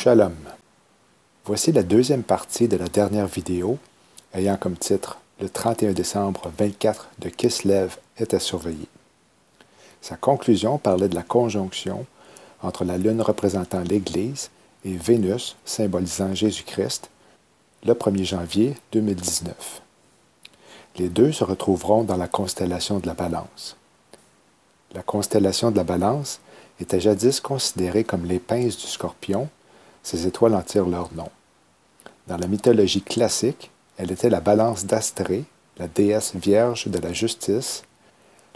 Shalom. Voici la deuxième partie de la dernière vidéo, ayant comme titre « Le 31 décembre 24 de Kislev est à surveiller ». Sa conclusion parlait de la conjonction entre la lune représentant l'Église et Vénus symbolisant Jésus-Christ le 1er janvier 2019. Les deux se retrouveront dans la constellation de la Balance. La constellation de la Balance était jadis considérée comme les pinces du Scorpion. Ces étoiles en tirent leur nom. Dans la mythologie classique, elle était la balance d'Astrée, la déesse vierge de la justice,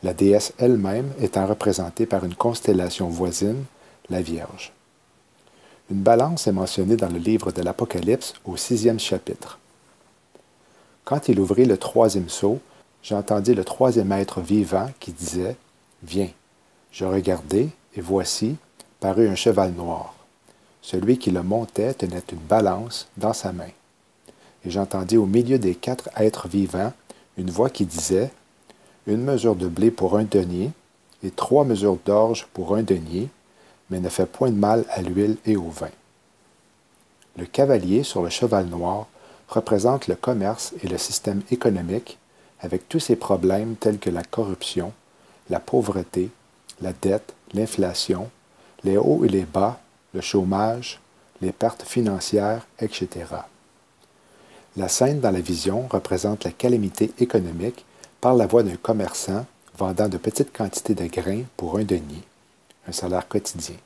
la déesse elle-même étant représentée par une constellation voisine, la Vierge. Une balance est mentionnée dans le livre de l'Apocalypse au 6e chapitre. Quand il ouvrit le troisième sceau, j'entendis le troisième être vivant qui disait « Viens ». Je regardai, et voici, parut un cheval noir. Celui qui le montait tenait une balance dans sa main. Et j'entendis au milieu des quatre êtres vivants une voix qui disait « Une mesure de blé pour un denier, et 3 mesures d'orge pour un denier, mais ne fait point de mal à l'huile et au vin. » Le cavalier sur le cheval noir représente le commerce et le système économique, avec tous ses problèmes tels que la corruption, la pauvreté, la dette, l'inflation, les hauts et les bas, le chômage, les pertes financières, etc. La scène dans la vision représente la calamité économique par la voix d'un commerçant vendant de petites quantités de grains pour un denier, un salaire quotidien.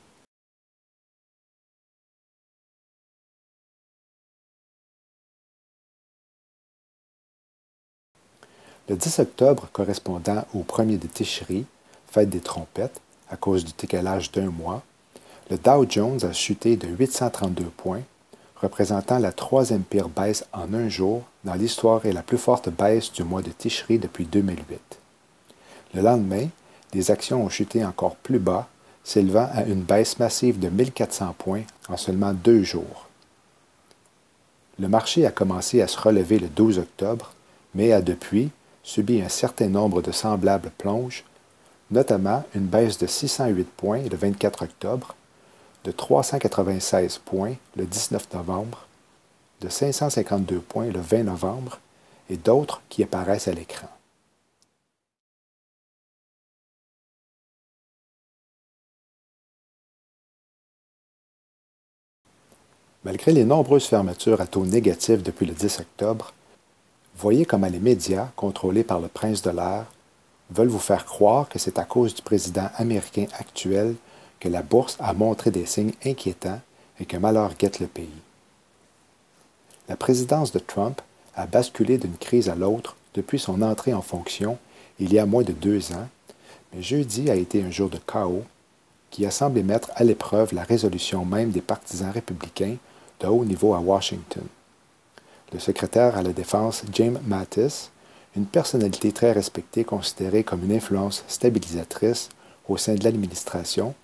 Le 10 octobre correspondant au 1er de Tishri, fête des trompettes, à cause du décalage d'un mois, le Dow Jones a chuté de 832 points, représentant la troisième pire baisse en un jour dans l'histoire et la plus forte baisse du mois de Tishri depuis 2008. Le lendemain, les actions ont chuté encore plus bas, s'élevant à une baisse massive de 1400 points en seulement 2 jours. Le marché a commencé à se relever le 12 octobre, mais a depuis subi un certain nombre de semblables plonges, notamment une baisse de 608 points le 24 octobre, de 396 points le 19 novembre, de 552 points le 20 novembre et d'autres qui apparaissent à l'écran. Malgré les nombreuses fermetures à taux négatifs depuis le 10 octobre, voyez comment les médias, contrôlés par le prince de l'air, veulent vous faire croire que c'est à cause du président américain actuel que la bourse a montré des signes inquiétants et que malheur guette le pays. La présidence de Trump a basculé d'une crise à l'autre depuis son entrée en fonction il y a moins de 2 ans, mais jeudi a été un jour de chaos qui a semblé mettre à l'épreuve la résolution même des partisans républicains de haut niveau à Washington. Le secrétaire à la Défense James Mattis, une personnalité très respectée considérée comme une influence stabilisatrice au sein de l'administration,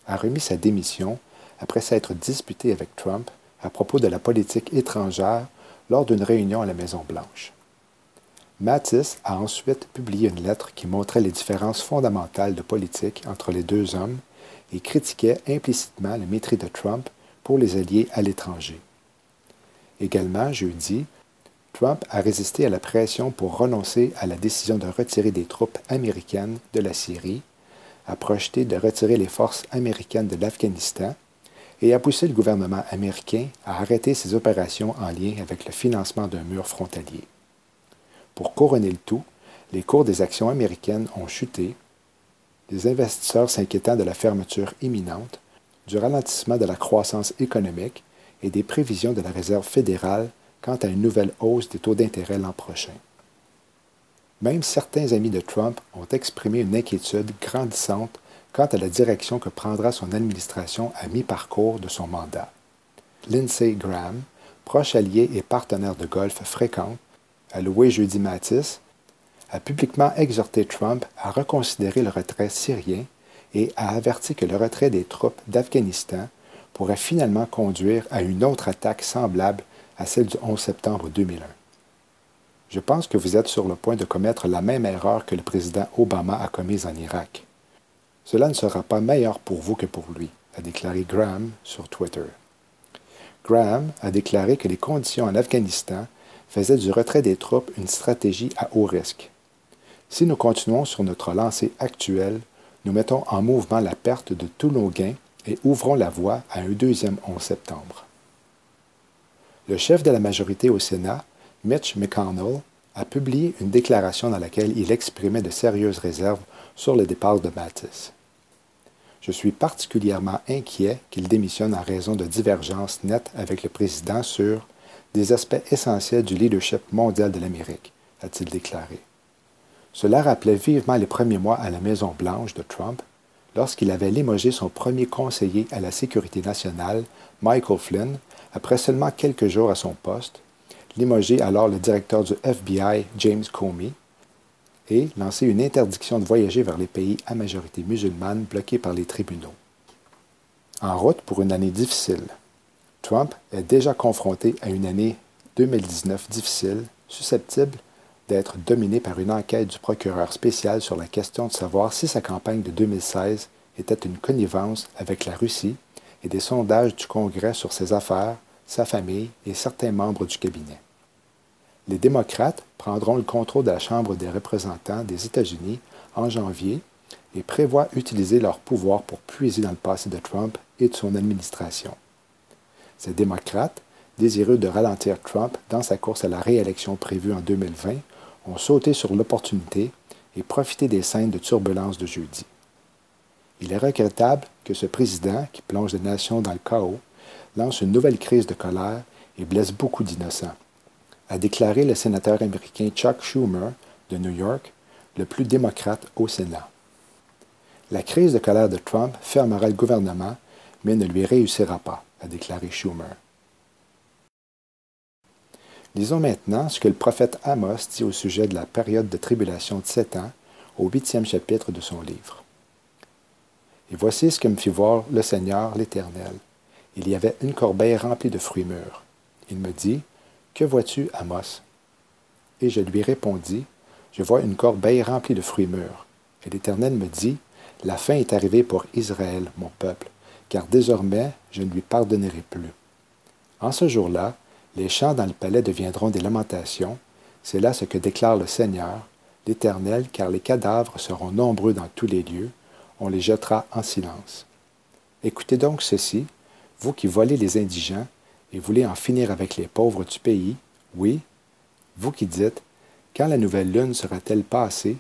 a remis sa démission après s'être disputé avec Trump à propos de la politique étrangère lors d'une réunion à la Maison-Blanche. Mattis a ensuite publié une lettre qui montrait les différences fondamentales de politique entre les deux hommes et critiquait implicitement le mépris de Trump pour les alliés à l'étranger. Également, jeudi, Trump a résisté à la pression pour renoncer à la décision de retirer des troupes américaines de la Syrie, a projeté de retirer les forces américaines de l'Afghanistan et a poussé le gouvernement américain à arrêter ses opérations en lien avec le financement d'un mur frontalier. Pour couronner le tout, les cours des actions américaines ont chuté, les investisseurs s'inquiétant de la fermeture imminente, du ralentissement de la croissance économique et des prévisions de la Réserve fédérale quant à une nouvelle hausse des taux d'intérêt l'an prochain. Même certains amis de Trump ont exprimé une inquiétude grandissante quant à la direction que prendra son administration à mi-parcours de son mandat. Lindsey Graham, proche allié et partenaire de golf fréquent, a loué jeudi Mattis, a publiquement exhorté Trump à reconsidérer le retrait syrien et a averti que le retrait des troupes d'Afghanistan pourrait finalement conduire à une autre attaque semblable à celle du 11 septembre 2001. Je pense que vous êtes sur le point de commettre la même erreur que le président Obama a commise en Irak. Cela ne sera pas meilleur pour vous que pour lui, a déclaré Graham sur Twitter. Graham a déclaré que les conditions en Afghanistan faisaient du retrait des troupes une stratégie à haut risque. Si nous continuons sur notre lancée actuelle, nous mettons en mouvement la perte de tous nos gains et ouvrons la voie à un deuxième 11 septembre. Le chef de la majorité au Sénat, Mitch McConnell, a publié une déclaration dans laquelle il exprimait de sérieuses réserves sur le départ de Mattis. Je suis particulièrement inquiet qu'il démissionne en raison de divergences nettes avec le président sur des aspects essentiels du leadership mondial de l'Amérique, a-t-il déclaré. Cela rappelait vivement les premiers mois à la Maison-Blanche de Trump, lorsqu'il avait limogé son premier conseiller à la sécurité nationale, Michael Flynn, après seulement quelques jours à son poste, limogé alors le directeur du FBI, James Comey, et lancé une interdiction de voyager vers les pays à majorité musulmane bloqués par les tribunaux. En route pour une année difficile. Trump est déjà confronté à une année 2019 difficile, susceptible d'être dominée par une enquête du procureur spécial sur la question de savoir si sa campagne de 2016 était une connivence avec la Russie et des sondages du Congrès sur ses affaires, sa famille et certains membres du cabinet. Les démocrates prendront le contrôle de la Chambre des représentants des États-Unis en janvier et prévoient utiliser leur pouvoir pour puiser dans le passé de Trump et de son administration. Ces démocrates, désireux de ralentir Trump dans sa course à la réélection prévue en 2020, ont sauté sur l'opportunité et profité des scènes de turbulence de jeudi. Il est regrettable que ce président, qui plonge la nation dans le chaos, lance une nouvelle crise de colère et blesse beaucoup d'innocents, a déclaré le sénateur américain Chuck Schumer de New York, le plus démocrate au Sénat. La crise de colère de Trump fermera le gouvernement, mais ne lui réussira pas, a déclaré Schumer. Lisons maintenant ce que le prophète Amos dit au sujet de la période de tribulation de 7 ans au 8e chapitre de son livre. Et voici ce que me fit voir le Seigneur, l'Éternel. Il y avait une corbeille remplie de fruits mûrs. Il me dit, « Que vois-tu, Amos? » Et je lui répondis, « Je vois une corbeille remplie de fruits mûrs. » Et l'Éternel me dit, « La fin est arrivée pour Israël, mon peuple, car désormais je ne lui pardonnerai plus. » En ce jour-là, les chants dans le palais deviendront des lamentations. C'est là ce que déclare le Seigneur, l'Éternel, car les cadavres seront nombreux dans tous les lieux. On les jettera en silence. Écoutez donc ceci, vous qui volez les indigents et voulez en finir avec les pauvres du pays, oui, vous qui dites, quand la nouvelle lune sera-t-elle passée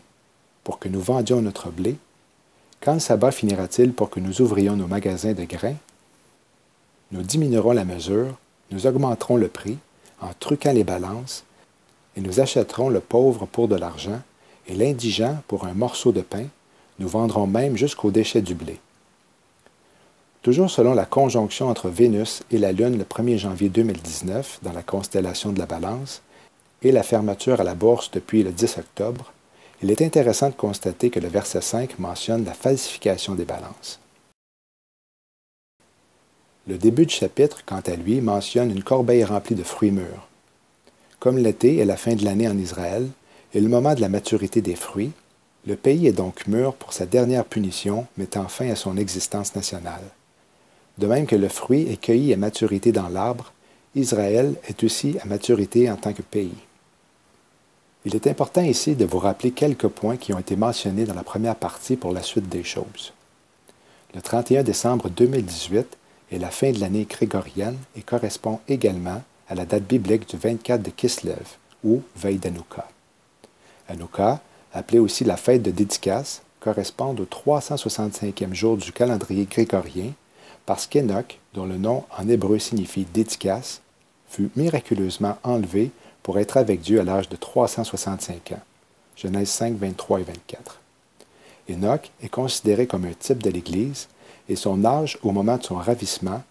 pour que nous vendions notre blé? Quand le sabbat finira-t-il pour que nous ouvrions nos magasins de grains? Nous diminuerons la mesure, nous augmenterons le prix en truquant les balances, et nous achèterons le pauvre pour de l'argent et l'indigent pour un morceau de pain, nous vendrons même jusqu'au déchet du blé. Toujours selon la conjonction entre Vénus et la Lune le 1er janvier 2019 dans la constellation de la Balance et la fermeture à la bourse depuis le 10 octobre, il est intéressant de constater que le verset 5 mentionne la falsification des balances. Le début du chapitre, quant à lui, mentionne une corbeille remplie de fruits mûrs. Comme l'été est la fin de l'année en Israël et le moment de la maturité des fruits, le pays est donc mûr pour sa dernière punition, mettant fin à son existence nationale. De même que le fruit est cueilli à maturité dans l'arbre, Israël est aussi à maturité en tant que pays. Il est important ici de vous rappeler quelques points qui ont été mentionnés dans la première partie pour la suite des choses. Le 31 décembre 2018 est la fin de l'année grégorienne et correspond également à la date biblique du 24 de Kislev, ou veille d'Hanouka. Hanouka, appelée aussi la fête de dédicace, correspond au 365e jour du calendrier grégorien, parce qu'Enoch, dont le nom en hébreu signifie dédicace, fut miraculeusement enlevé pour être avec Dieu à l'âge de 365 ans. Genèse 5, 23 et 24. Enoch est considéré comme un type de l'Église, et son âge au moment de son ravissement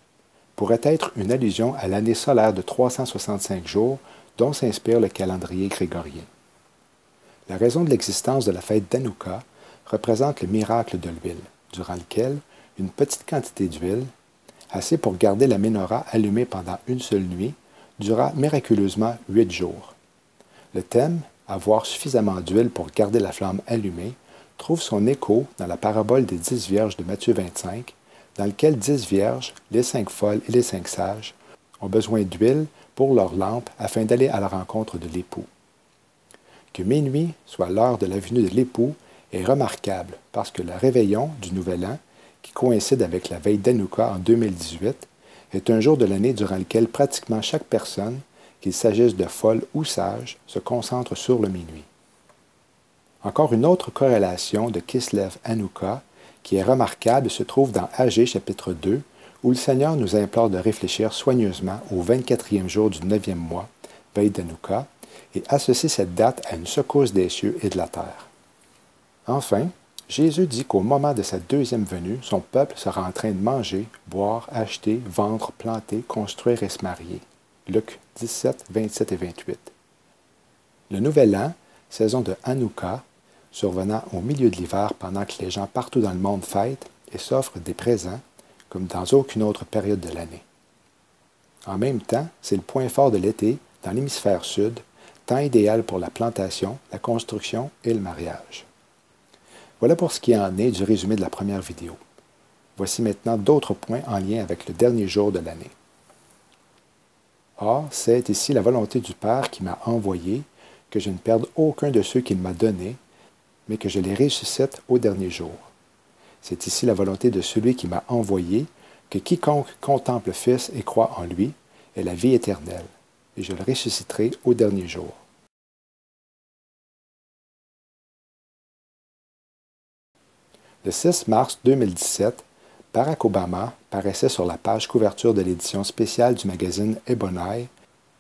pourrait être une allusion à l'année solaire de 365 jours dont s'inspire le calendrier grégorien. La raison de l'existence de la fête d'Hanouka représente le miracle de l'huile, durant lequel une petite quantité d'huile, assez pour garder la menorah allumée pendant une seule nuit, dura miraculeusement 8 jours. Le thème, avoir suffisamment d'huile pour garder la flamme allumée, trouve son écho dans la parabole des 10 vierges de Matthieu 25, dans lequel 10 vierges, les 5 folles et les 5 sages, ont besoin d'huile pour leurs lampes afin d'aller à la rencontre de l'époux. Que minuit soit l'heure de la venue de l'époux est remarquable parce que le réveillon du Nouvel An, qui coïncide avec la veille d'Hanouka en 2018, est un jour de l'année durant lequel pratiquement chaque personne, qu'il s'agisse de folle ou sage, se concentre sur le minuit. Encore une autre corrélation de Kislev Hanouka qui est remarquable se trouve dans Agé chapitre 2, où le Seigneur nous implore de réfléchir soigneusement au 24e jour du 9e mois, veille d'Hanouka, et associer cette date à une secousse des cieux et de la terre. Enfin, Jésus dit qu'au moment de sa deuxième venue, son peuple sera en train de manger, boire, acheter, vendre, planter, construire et se marier. Luc 17, 27 et 28. Le Nouvel An, saison de Hanouka, survenant au milieu de l'hiver pendant que les gens partout dans le monde fêtent et s'offrent des présents, comme dans aucune autre période de l'année. En même temps, c'est le point fort de l'été dans l'hémisphère sud, temps idéal pour la plantation, la construction et le mariage. Voilà pour ce qui en est du résumé de la première vidéo. Voici maintenant d'autres points en lien avec le dernier jour de l'année. Or, c'est ici la volonté du Père qui m'a envoyé, que je ne perde aucun de ceux qu'il m'a donnés, mais que je les ressuscite au dernier jour. C'est ici la volonté de celui qui m'a envoyé, que quiconque contemple le Fils et croit en lui ait la vie éternelle, et je le ressusciterai au dernier jour. Le 6 mars 2017, Barack Obama paraissait sur la page couverture de l'édition spéciale du magazine Ebony,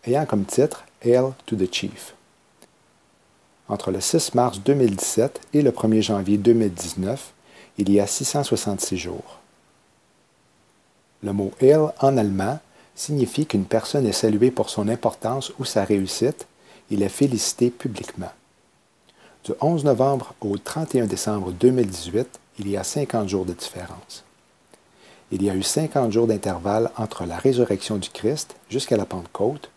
ayant comme titre « Hail to the Chief ». Entre le 6 mars 2017 et le 1er janvier 2019, il y a 666 jours. Le mot « Hail » en allemand signifie qu'une personne est saluée pour son importance ou sa réussite, il est félicité publiquement. Du 11 novembre au 31 décembre 2018, il y a 50 jours de différence. Il y a eu 50 jours d'intervalle entre la résurrection du Christ jusqu'à la Pentecôte,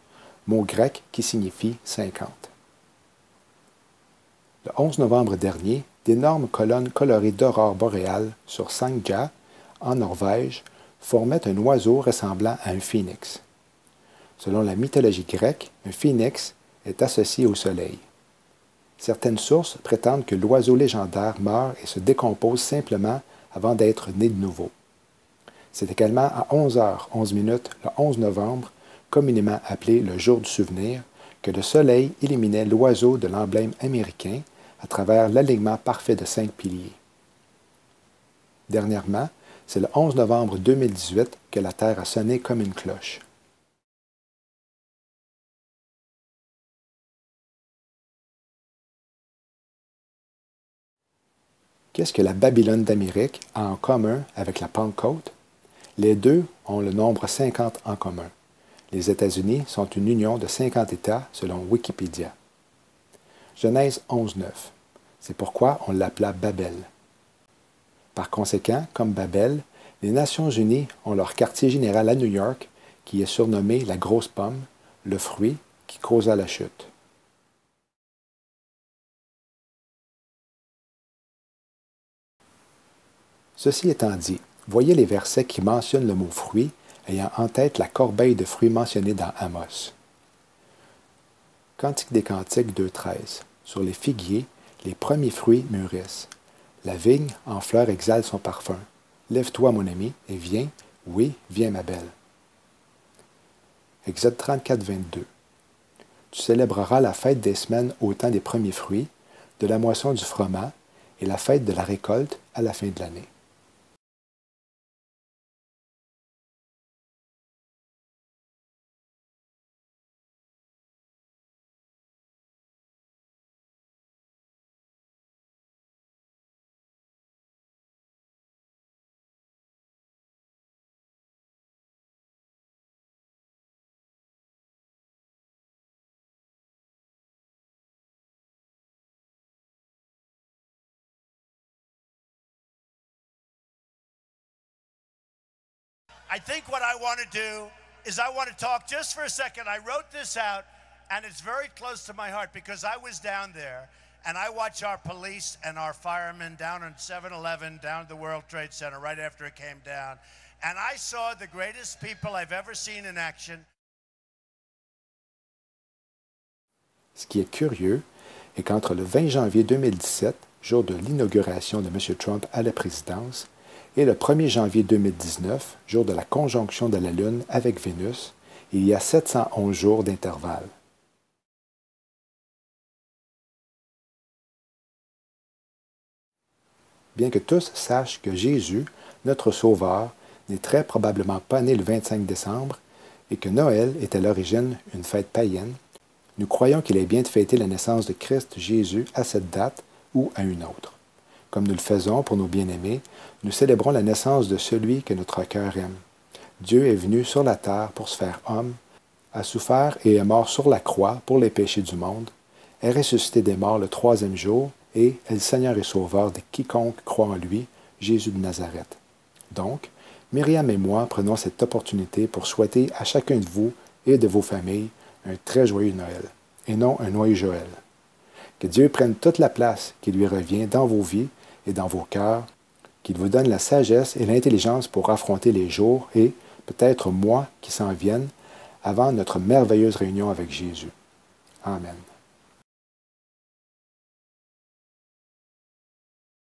mot grec qui signifie 50. Le 11 novembre dernier, d'énormes colonnes colorées d'aurore boréale sur Sangja, en Norvège, formaient un oiseau ressemblant à un phénix. Selon la mythologie grecque, un phénix est associé au soleil. Certaines sources prétendent que l'oiseau légendaire meurt et se décompose simplement avant d'être né de nouveau. C'est également à 11h11 le 11 novembre, communément appelé le jour du souvenir, que le soleil éliminait l'oiseau de l'emblème américain à travers l'alignement parfait de 5 piliers. Dernièrement, c'est le 11 novembre 2018 que la Terre a sonné comme une cloche. Qu'est-ce que la Babylone d'Amérique a en commun avec la Pentecôte? Les deux ont le nombre 50 en commun. Les États-Unis sont une union de 50 États selon Wikipédia. Genèse 11.9. C'est pourquoi on l'appela Babel. Par conséquent, comme Babel, les Nations unies ont leur quartier général à New York, qui est surnommé la grosse pomme, le fruit qui causa la chute. Ceci étant dit, voyez les versets qui mentionnent le mot fruit, ayant en tête la corbeille de fruits mentionnée dans Amos. Cantique des Cantiques 2.13. Sur les figuiers, les premiers fruits mûrissent. La vigne en fleurs exhale son parfum. Lève-toi, mon ami, et viens, oui, viens, ma belle. Exode 34, 22. Tu célébreras la fête des semaines au temps des premiers fruits, de la moisson du froment, et la fête de la récolte à la fin de l'année. I think what I want to do is I want to talk just for a second. I wrote this out, and it's very close to my heart because I was down there, and I watch our police and our firemen down on 7-Eleven, down at the World Trade Center right after it came down, and I saw the greatest people I've ever seen in action. Ce qui est curieux est qu'entre le 20 janvier 2017, jour de l'inauguration de M. Trump à la présidence, et le 1er janvier 2019, jour de la conjonction de la Lune avec Vénus, il y a 711 jours d'intervalle. Bien que tous sachent que Jésus, notre Sauveur, n'est très probablement pas né le 25 décembre et que Noël est à l'origine une fête païenne, nous croyons qu'il est bien de fêter la naissance de Christ Jésus à cette date ou à une autre. Comme nous le faisons pour nos bien-aimés, nous célébrons la naissance de celui que notre cœur aime. Dieu est venu sur la terre pour se faire homme, a souffert et est mort sur la croix pour les péchés du monde, est ressuscité des morts le 3e jour et est le Seigneur et Sauveur de quiconque croit en lui, Jésus de Nazareth. Donc, Myriam et moi prenons cette opportunité pour souhaiter à chacun de vous et de vos familles un très joyeux Noël, et non un noyau Joël. Que Dieu prenne toute la place qui lui revient dans vos vies et dans vos cœurs, qu'il vous donne la sagesse et l'intelligence pour affronter les jours et, peut-être mois qui s'en viennent, avant notre merveilleuse réunion avec Jésus. Amen.